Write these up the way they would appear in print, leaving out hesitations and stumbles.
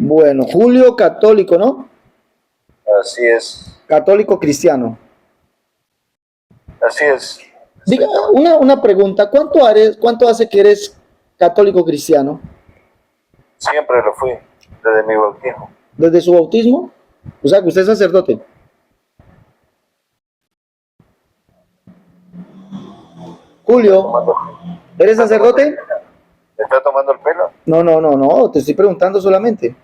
Bueno, Julio católico, ¿no? Así es. Católico cristiano. Así es. Diga, una pregunta, ¿cuánto hace que eres católico cristiano? Siempre lo fui, desde mi bautismo. ¿Desde su bautismo? O sea, que usted es sacerdote. Julio, ¿eres sacerdote? ¿Me está tomando el pelo? No, te estoy preguntando solamente.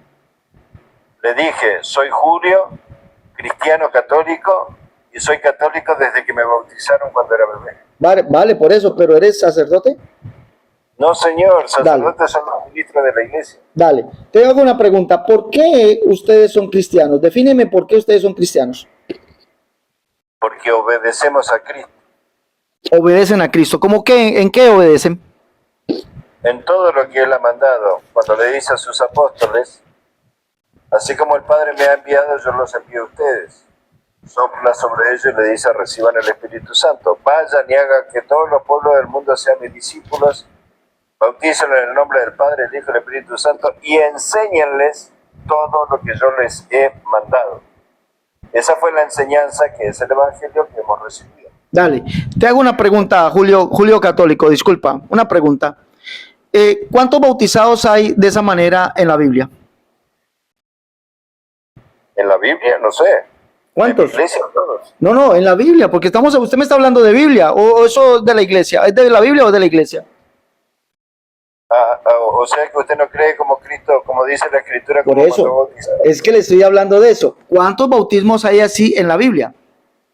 Le dije, soy Julio, cristiano católico, y soy católico desde que me bautizaron cuando era bebé. Vale, por eso, pero ¿eres sacerdote? No, señor, sacerdotes son los ministros de la iglesia. Dale, te hago una pregunta. ¿Por qué ustedes son cristianos? Defíneme por qué ustedes son cristianos. Porque obedecemos a Cristo. Obedecen a Cristo. ¿Cómo qué? ¿En qué obedecen? En todo lo que Él ha mandado, cuando le dice a sus apóstoles, así como el Padre me ha enviado, yo los envío a ustedes. Sopla sobre ellos y le dice, reciban el Espíritu Santo. Vayan y hagan que todos los pueblos del mundo sean mis discípulos, bautícenlos en el nombre del Padre, el Hijo y el Espíritu Santo, y enséñenles todo lo que yo les he mandado. Esa fue la enseñanza que es el Evangelio que hemos recibido. Dale, te hago una pregunta, Julio Católico, disculpa, una pregunta. ¿Cuántos bautizados hay de esa manera en la Biblia? ¿En la Biblia? No sé. ¿Cuántos? ¿En la iglesia? Todos. No, en la Biblia, porque usted me está hablando de Biblia, o eso de la iglesia. ¿Es de la Biblia o de la iglesia? O sea que usted no cree como Cristo, como dice la Escritura. Por eso, es que le estoy hablando de eso. ¿Cuántos bautismos hay así en la Biblia?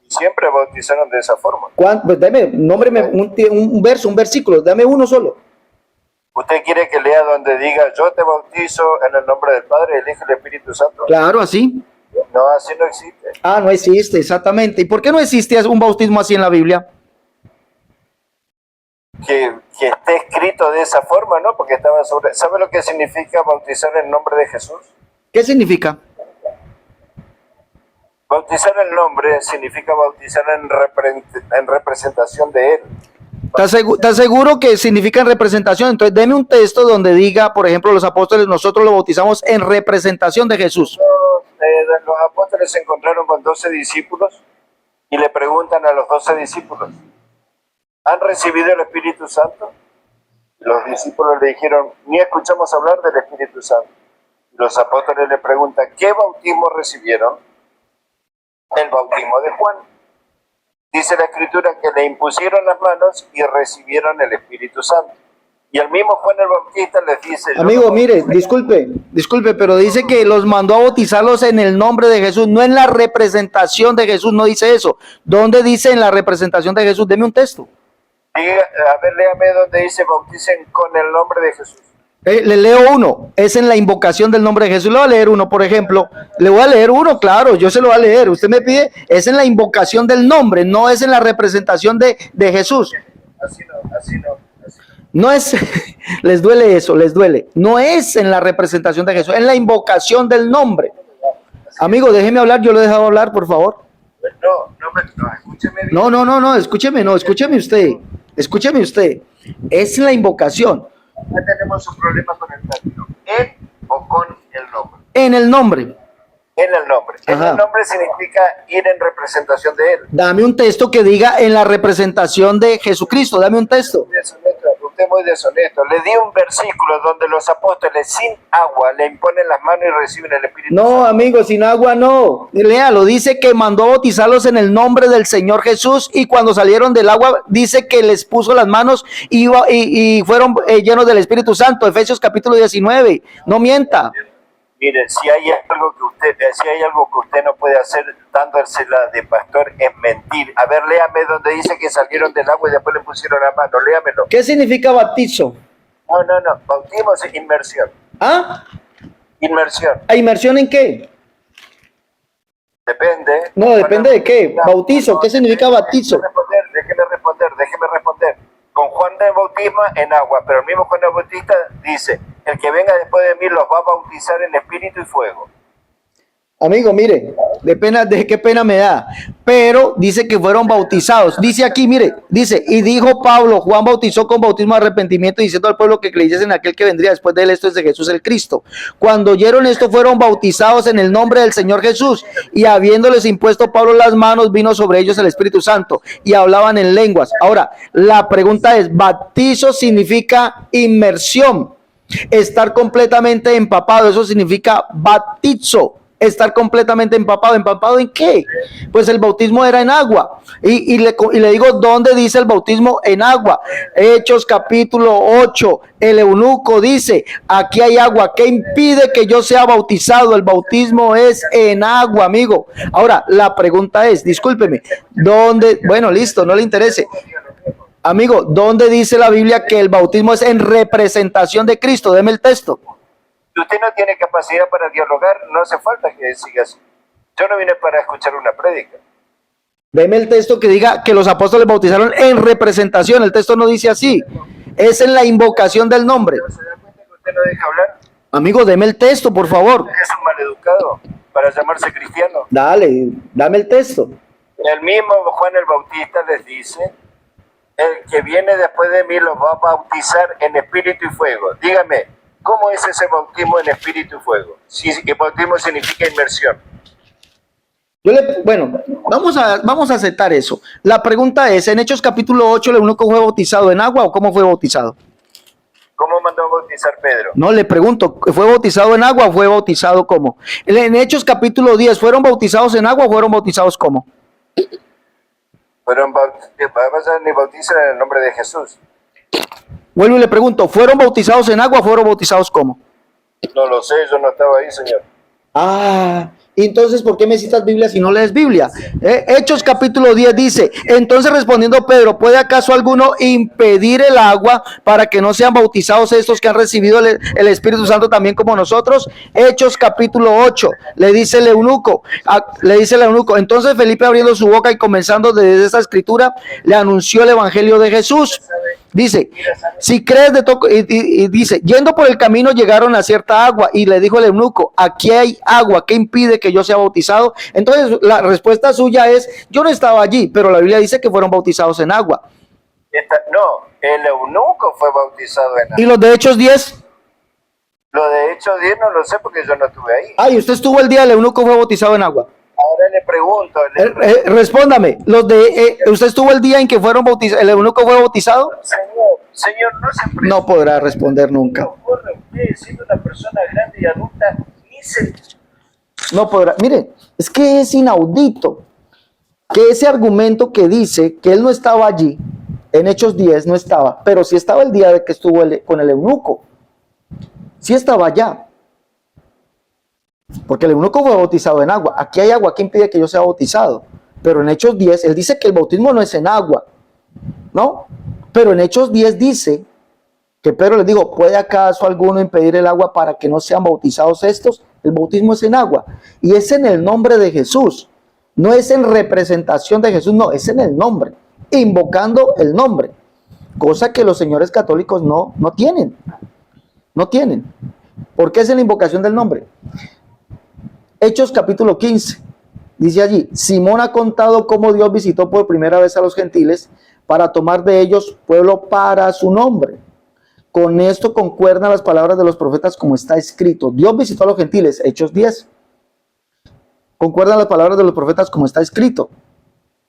Siempre bautizaron de esa forma. Pues nómbreme un verso, un versículo, dame uno solo. ¿Usted quiere que lea donde diga, yo te bautizo en el nombre del Padre, del Hijo y del Espíritu Santo? Claro, así. No, así no existe. No existe, exactamente. ¿Y por qué no existe un bautismo así en la Biblia? Que esté escrito de esa forma, ¿no? Porque estaba sobre... ¿Sabe lo que significa bautizar en nombre de Jesús? ¿Qué significa? Bautizar el nombre significa bautizar en representación de Él. ¿Estás seguro que significa en representación? Entonces, deme un texto donde diga, por ejemplo, los apóstoles, nosotros lo bautizamos en representación de Jesús. Los apóstoles se encontraron con 12 discípulos y le preguntan a los 12 discípulos, ¿han recibido el Espíritu Santo? Los discípulos le dijeron, ni escuchamos hablar del Espíritu Santo. Los apóstoles le preguntan, ¿qué bautismo recibieron? El bautismo de Juan. Dice la Escritura que le impusieron las manos y recibieron el Espíritu Santo. Y el mismo Juan el Bautista les dice... Amigo, mire, disculpe, pero dice que los mandó a bautizarlos en el nombre de Jesús, no en la representación de Jesús, no dice eso. ¿Dónde dice en la representación de Jesús? Deme un texto. A ver, léame donde dice bauticen con el nombre de Jesús. Le leo uno, es en la invocación del nombre de Jesús. Le voy a leer uno, por ejemplo. Le voy a leer uno, claro, yo se lo voy a leer. Usted me pide, es en la invocación del nombre, no es en la representación de Jesús. Así no. No es, les duele eso, les duele. No es en la representación de Jesús, es en la invocación del nombre. Amigo, déjeme hablar, yo lo he dejado hablar, por favor. Escúcheme bien. No, escúcheme usted. Es en la invocación. Ya tenemos un problema con el término. ¿En o con el nombre? En el nombre. En el nombre. En el nombre significa ir en representación de Él. Dame un texto que diga en la representación de Jesucristo. Dame un texto. Usted es muy deshonesto. Le di un versículo donde los apóstoles sin agua le imponen las manos y reciben el Espíritu Santo. No, amigo, sin agua no. Léalo, dice que mandó a bautizarlos en el nombre del Señor Jesús y cuando salieron del agua dice que les puso las manos y fueron llenos del Espíritu Santo. Efesios capítulo 19. No mienta. Mire, si hay algo que usted no puede hacer dándosela de pastor es mentir. A ver, léame donde dice que salieron del agua y después le pusieron la mano. Léamelo. ¿Qué significa bautizo? No. Bautismo es inmersión. ¿Ah? Inmersión. ¿A inmersión en qué? Depende. No, depende de qué. Bautizo, ¿qué significa bautizo? Déjeme responder. Con Juan del Bautismo en agua, pero el mismo Juan el Bautista dice, el que venga después de mí los va a bautizar en espíritu y fuego. Amigo, mire, de qué pena me da. Pero dice que fueron bautizados. Dice aquí, mire, dice, y dijo Pablo, Juan bautizó con bautismo de arrepentimiento, diciendo al pueblo que creyesen en aquel que vendría después de él, esto es de Jesús el Cristo. Cuando oyeron esto, fueron bautizados en el nombre del Señor Jesús, y habiéndoles impuesto Pablo las manos, vino sobre ellos el Espíritu Santo, y hablaban en lenguas. Ahora, la pregunta es, ¿bautizo significa inmersión? Estar completamente empapado, eso significa bautizo. Estar completamente empapado. ¿Empapado en qué? Pues el bautismo era en agua. Y le digo, ¿dónde dice el bautismo en agua? Hechos capítulo 8. El eunuco dice, aquí hay agua. ¿Qué impide que yo sea bautizado? El bautismo es en agua, amigo. Ahora, la pregunta es, discúlpeme, ¿dónde? Bueno, listo, no le interese. Amigo, ¿dónde dice la Biblia que el bautismo es en representación de Cristo? Deme el texto. Si usted no tiene capacidad para dialogar, no hace falta que siga así. Yo no vine para escuchar una prédica. Deme el texto que diga que los apóstoles bautizaron en representación. El texto no dice así. Es en la invocación del nombre. ¿Se da cuenta que usted no deja hablar? Amigo, deme el texto, por favor. Es un maleducado para llamarse cristiano. Dale, dame el texto. El mismo Juan el Bautista les dice, el que viene después de mí los va a bautizar en espíritu y fuego. Dígame, ¿cómo es ese bautismo en espíritu y fuego? Si el bautismo significa inmersión. Bueno, vamos a aceptar eso. La pregunta es, en Hechos capítulo 8, ¿el eunuco fue bautizado en agua o cómo fue bautizado? ¿Cómo mandó a bautizar Pedro? No, le pregunto, ¿fue bautizado en agua o fue bautizado cómo? En Hechos capítulo 10, ¿fueron bautizados en agua o fueron bautizados cómo? Fueron vayan y bauticen en el nombre de Jesús. Vuelvo y le pregunto, ¿fueron bautizados en agua o fueron bautizados cómo? No lo sé, yo no estaba ahí, señor. Ah, entonces, ¿por qué me citas Biblia si no lees Biblia? Hechos capítulo 10 dice, entonces respondiendo Pedro, ¿puede acaso alguno impedir el agua para que no sean bautizados estos que han recibido el Espíritu Santo también como nosotros? Hechos capítulo 8, le dice el eunuco, entonces Felipe abriendo su boca y comenzando desde esa escritura, le anunció el evangelio de Jesús. Dice, si crees y dice, yendo por el camino llegaron a cierta agua y le dijo el eunuco, aquí hay agua, ¿qué impide que yo sea bautizado? Entonces la respuesta suya es, yo no estaba allí, pero la Biblia dice que fueron bautizados en agua. No, el eunuco fue bautizado en agua. ¿Y los de Hechos 10? Lo de Hechos 10 no lo sé porque yo no estuve ahí. Ay, usted estuvo el día del eunuco fue bautizado en agua. Ahora le pregunto. Respóndame, ¿usted estuvo el día en que fueron bautizados, el eunuco fue bautizado? Señor, no se preocupe. No podrá responder nunca. No ocurre usted, siendo una persona grande y adulta, ni se... No podrá. Mire, es que es inaudito que ese argumento que dice que él no estaba allí, en Hechos 10 no estaba, pero sí estaba el día de que estuvo con el eunuco. Sí estaba allá. Porque el eunuco fue bautizado en agua. Aquí hay agua, ¿qué impide que yo sea bautizado? Pero en Hechos 10, él dice que el bautismo no es en agua, ¿no? Pero en Hechos 10 dice que Pedro les dijo, ¿puede acaso alguno impedir el agua para que no sean bautizados estos? El bautismo es en agua y es en el nombre de Jesús. No es en representación de Jesús, no, es en el nombre, invocando el nombre. Cosa que los señores católicos no tienen. No tienen. ¿Por qué es en la invocación del nombre? Hechos capítulo 15, dice allí, Simón ha contado cómo Dios visitó por primera vez a los gentiles para tomar de ellos pueblo para su nombre. Con esto concuerdan las palabras de los profetas como está escrito. Dios visitó a los gentiles, Hechos 10. Concuerdan las palabras de los profetas como está escrito.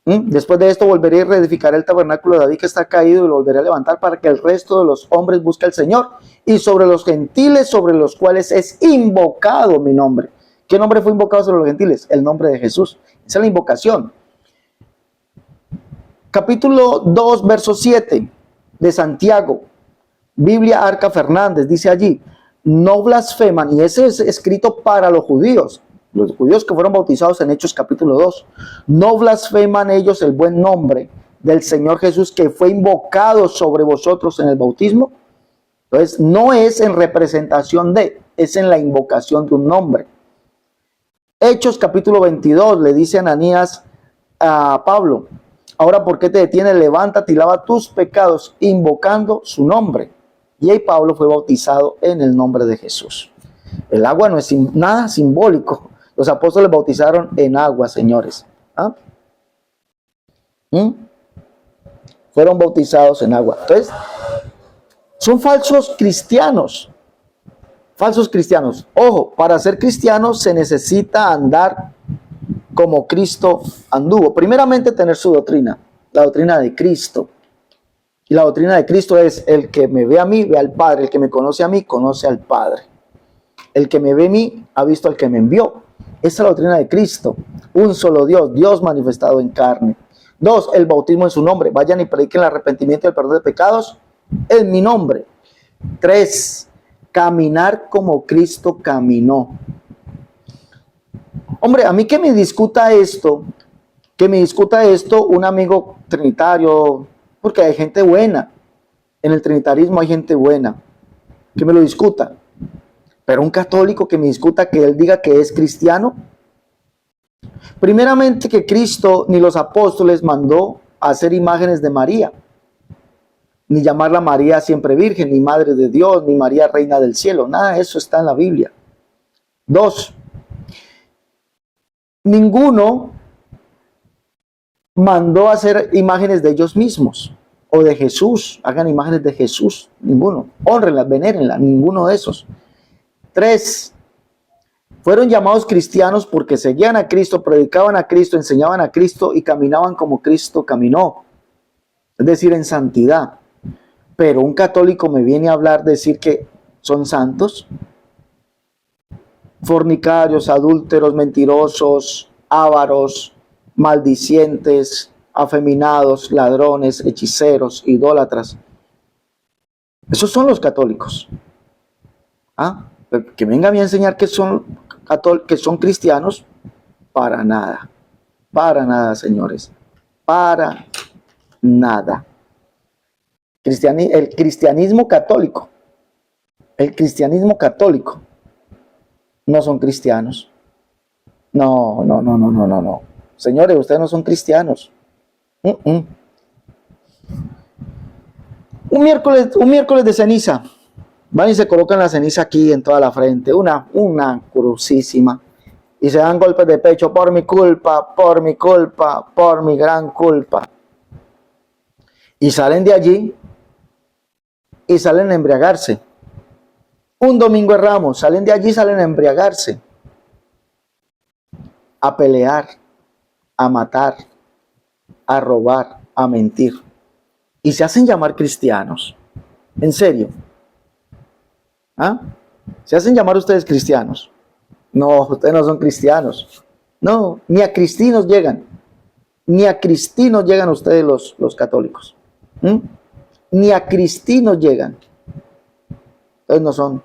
Después de esto volveré y reedificaré el tabernáculo de David que está caído y lo volveré a levantar para que el resto de los hombres busque al Señor y sobre los gentiles sobre los cuales es invocado mi nombre. ¿Qué nombre fue invocado sobre los gentiles? El nombre de Jesús. Esa es la invocación. Capítulo 2, verso 7 de Santiago. Biblia Arca Fernández dice allí, no blasfeman, y ese es escrito para los judíos que fueron bautizados en Hechos capítulo 2. No blasfeman ellos el buen nombre del Señor Jesús que fue invocado sobre vosotros en el bautismo. Entonces, no es en representación de, es en la invocación de un nombre. Hechos capítulo 22 le dice Ananías a Pablo, ahora ¿por qué te detienes? Levántate y lava tus pecados invocando su nombre. Y ahí Pablo fue bautizado en el nombre de Jesús. El agua no es nada simbólico. Los apóstoles bautizaron en agua, señores. ¿Ah? Fueron bautizados en agua. Entonces, son falsos cristianos. Falsos cristianos. Ojo, para ser cristiano se necesita andar como Cristo anduvo. Primeramente, tener su doctrina, la doctrina de Cristo. Y la doctrina de Cristo es: el que me ve a mí, ve al Padre. El que me conoce a mí, conoce al Padre. El que me ve a mí, ha visto al que me envió. Esa es la doctrina de Cristo. Un solo Dios, Dios manifestado en carne. 2, el bautismo en su nombre. Vayan y prediquen el arrepentimiento y el perdón de pecados en mi nombre. 3, caminar como Cristo caminó. Hombre, a mí que me discuta esto un amigo trinitario, porque hay gente buena. En el trinitarismo hay gente buena. Que me lo discuta. Pero un católico que me discuta, que él diga que es cristiano. Primeramente, que Cristo ni los apóstoles mandó a hacer imágenes de María, ni llamarla María siempre virgen, ni Madre de Dios, ni María Reina del Cielo. Nada de eso está en la Biblia. 2, ninguno mandó a hacer imágenes de ellos mismos o de Jesús. Hagan imágenes de Jesús. Ninguno. Hónrenlas, venérenlas. Ninguno de esos. 3, fueron llamados cristianos porque seguían a Cristo, predicaban a Cristo, enseñaban a Cristo y caminaban como Cristo caminó. Es decir, en santidad. Pero un católico me viene a hablar, decir que son santos. Fornicarios, adúlteros, mentirosos, ávaros, maldicientes, afeminados, ladrones, hechiceros, idólatras. Esos son los católicos. ¿Ah? Que venga a mí a enseñar que son cristianos, para nada. Para nada, señores. Para nada. El cristianismo católico no son cristianos. No. Señores, ustedes no son cristianos. Un miércoles de ceniza. Van y se colocan la ceniza aquí en toda la frente, una crucísima, y se dan golpes de pecho: por mi culpa, por mi gran culpa. Y salen de allí y salen a embriagarse. Un domingo de Ramos, salen de allí, salen a embriagarse, a pelear, a matar, a robar, a mentir. Y se hacen llamar cristianos. En serio. ¿Ah? ¿Se hacen llamar ustedes cristianos? No, ustedes no son cristianos. No, ni a cristinos llegan. Ni a cristinos llegan ustedes los católicos. Ni a cristinos llegan. Ustedes no son.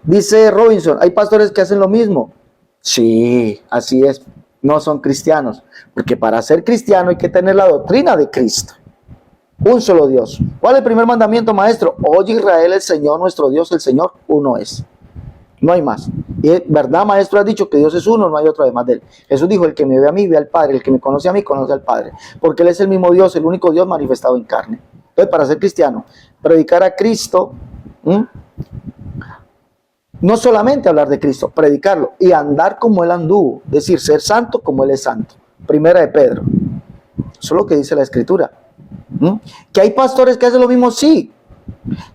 Dice Robinson: ¿hay pastores que hacen lo mismo? Sí, así es. No son cristianos. Porque para ser cristiano hay que tener la doctrina de Cristo. Un solo Dios. ¿Cuál es el primer mandamiento, maestro? Oye, Israel, el Señor nuestro Dios, el Señor uno es. No hay más. Y es verdad, maestro, has dicho que Dios es uno, no hay otro además de él. Jesús dijo: el que me ve a mí, ve al Padre. El que me conoce a mí, conoce al Padre. Porque él es el mismo Dios, el único Dios manifestado en carne. Entonces, para ser cristiano, predicar a Cristo, no solamente hablar de Cristo, predicarlo y andar como él anduvo. Es decir, ser santo como él es santo. Primera de Pedro. Eso es lo que dice la Escritura. ¿Que hay pastores que hacen lo mismo? Sí.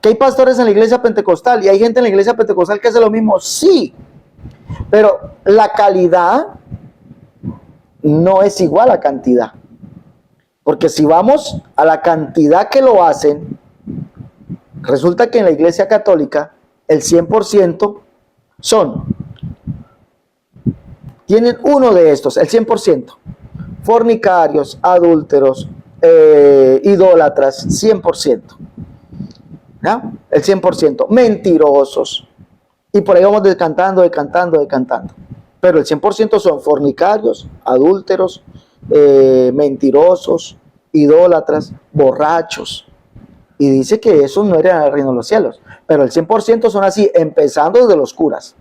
¿Que hay pastores en la iglesia pentecostal y hay gente en la iglesia pentecostal que hace lo mismo? Sí. Pero la calidad no es igual a cantidad. Porque si vamos a la cantidad que lo hacen, resulta que en la iglesia católica el 100% tienen uno de estos, el 100%. Fornicarios, adúlteros, idólatras, 100%. ¿Ya? El 100%. Mentirosos. Y por ahí vamos decantando. Pero el 100% son fornicarios, adúlteros, mentirosos, idólatras, borrachos. Y dice que esos no eran el reino de los cielos. Pero el 100% son así, empezando desde los curas.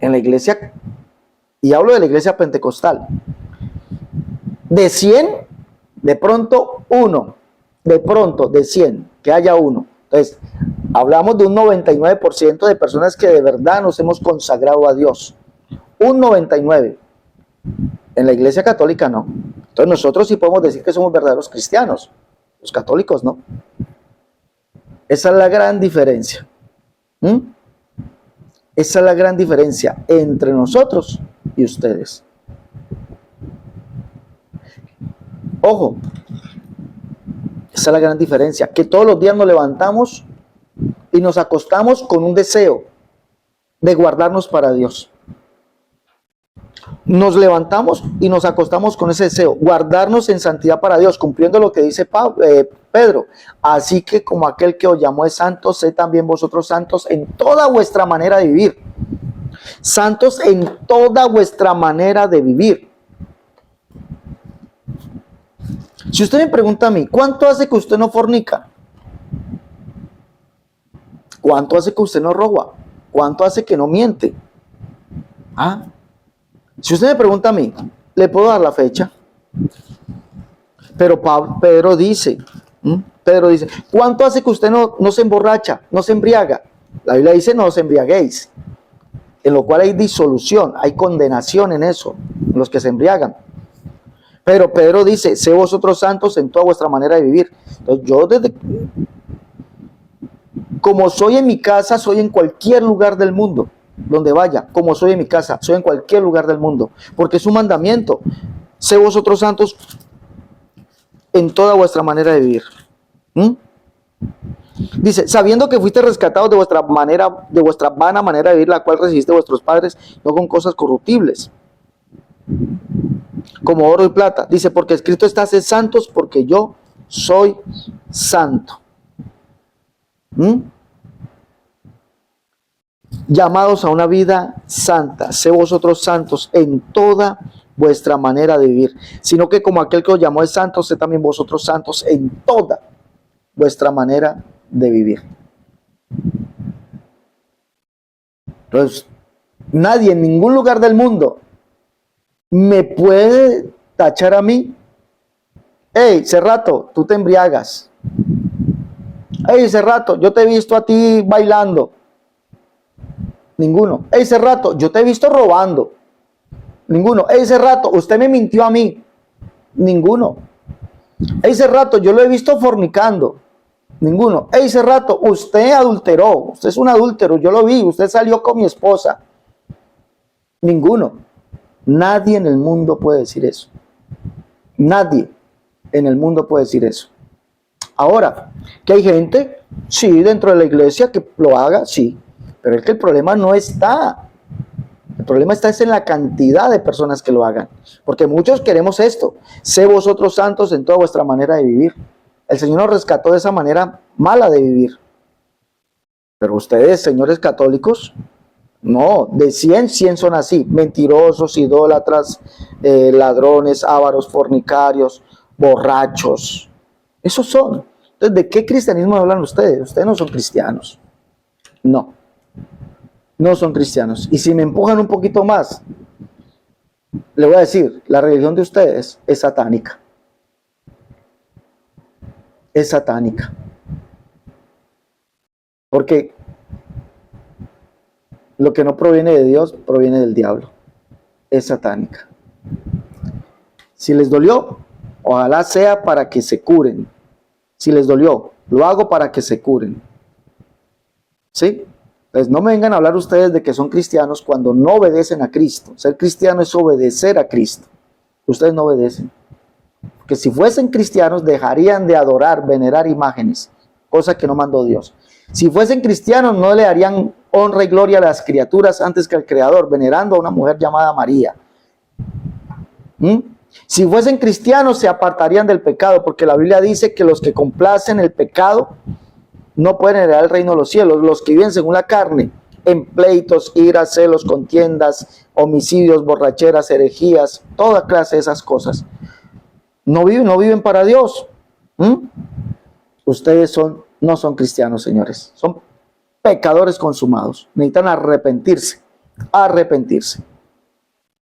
En la iglesia, y hablo de la iglesia pentecostal, de 100, de pronto uno, de 100, que haya uno. Entonces, Hablamos de un 99% de personas que de verdad nos hemos consagrado a Dios. Un 99%. En la Iglesia Católica no. Entonces nosotros sí podemos decir que somos verdaderos cristianos. Los católicos no. Esa es la gran diferencia. Esa es la gran diferencia entre nosotros y ustedes. Ojo, esa es la gran diferencia, que todos los días nos levantamos y nos acostamos con un deseo de guardarnos para Dios. Nos levantamos y nos acostamos con ese deseo, guardarnos en santidad para Dios, cumpliendo lo que dice Pedro. Así que como aquel que os llamó es santo, sed también vosotros santos en toda vuestra manera de vivir. Santos en toda vuestra manera de vivir. Si usted me pregunta a mí, ¿cuánto hace que usted no fornica? ¿Cuánto hace que usted no roba? ¿Cuánto hace que no miente? Si usted me pregunta a mí, le puedo dar la fecha. Pero Pedro dice, ¿cuánto hace que usted no se emborracha, no se embriaga? La Biblia dice, no os embriaguéis. En lo cual hay disolución, hay condenación en eso, en los que se embriagan. Pero Pedro dice, sé vosotros santos en toda vuestra manera de vivir. Entonces como soy en mi casa, soy en cualquier lugar del mundo, donde vaya. Como soy en mi casa, soy en cualquier lugar del mundo, porque es un mandamiento. Sé vosotros santos en toda vuestra manera de vivir. Dice, sabiendo que fuiste rescatados de vuestra vana manera de vivir, la cual recibiste de vuestros padres, no con cosas corruptibles, como oro y plata. Dice, porque escrito está, sed santos, porque yo soy santo. Llamados a una vida santa, sé vosotros santos en toda vuestra manera de vivir, sino que como aquel que os llamó es santo, sé también vosotros santos en toda vuestra manera de vivir. Entonces, nadie en ningún lugar del mundo me puede tachar a mí. Hey, Cerrato, tú te embriagas. Hey, Cerrato, yo te he visto a ti bailando. Ninguno. Hey, Cerrato, yo te he visto robando. Ninguno. Hey, Cerrato, usted me mintió a mí. Ninguno. Hey, Cerrato, yo lo he visto fornicando. Ninguno. Hey, Cerrato, usted adulteró. Usted es un adúltero, yo lo vi. Usted salió con mi esposa. Ninguno. Nadie en el mundo puede decir eso. Nadie en el mundo puede decir eso. Ahora, que hay gente, sí, dentro de la iglesia que lo haga, sí. Pero es que el problema no está. El problema está en la cantidad de personas que lo hagan. Porque muchos queremos esto. Sé vosotros santos en toda vuestra manera de vivir. El Señor nos rescató de esa manera mala de vivir. Pero ustedes, señores católicos, no, de 100 son así. Mentirosos, idólatras, ladrones, ávaros, fornicarios, borrachos. Esos son. Entonces, ¿de qué cristianismo hablan ustedes? Ustedes no son cristianos. No. No son cristianos. Y si me empujan un poquito más, le voy a decir, la religión de ustedes es satánica. Es satánica. Porque lo que no proviene de Dios proviene del diablo. Es satánica. Si les dolió, ojalá sea para que se curen. Si les dolió, lo hago para que se curen. ¿Sí? Pues no me vengan a hablar ustedes de que son cristianos cuando no obedecen a Cristo. Ser cristiano es obedecer a Cristo. Ustedes no obedecen. Porque si fuesen cristianos dejarían de adorar, venerar imágenes, cosa que no mandó Dios. Si fuesen cristianos no le darían honra y gloria a las criaturas antes que al Creador, venerando a una mujer llamada María. Si fuesen cristianos se apartarían del pecado, porque la Biblia dice que los que complacen el pecado no pueden heredar el reino de los cielos. Los que viven según la carne, en pleitos, iras, celos, contiendas, homicidios, borracheras, herejías, toda clase de esas cosas, no viven para Dios. Ustedes no son cristianos, señores. Son pecadores consumados. Necesitan arrepentirse.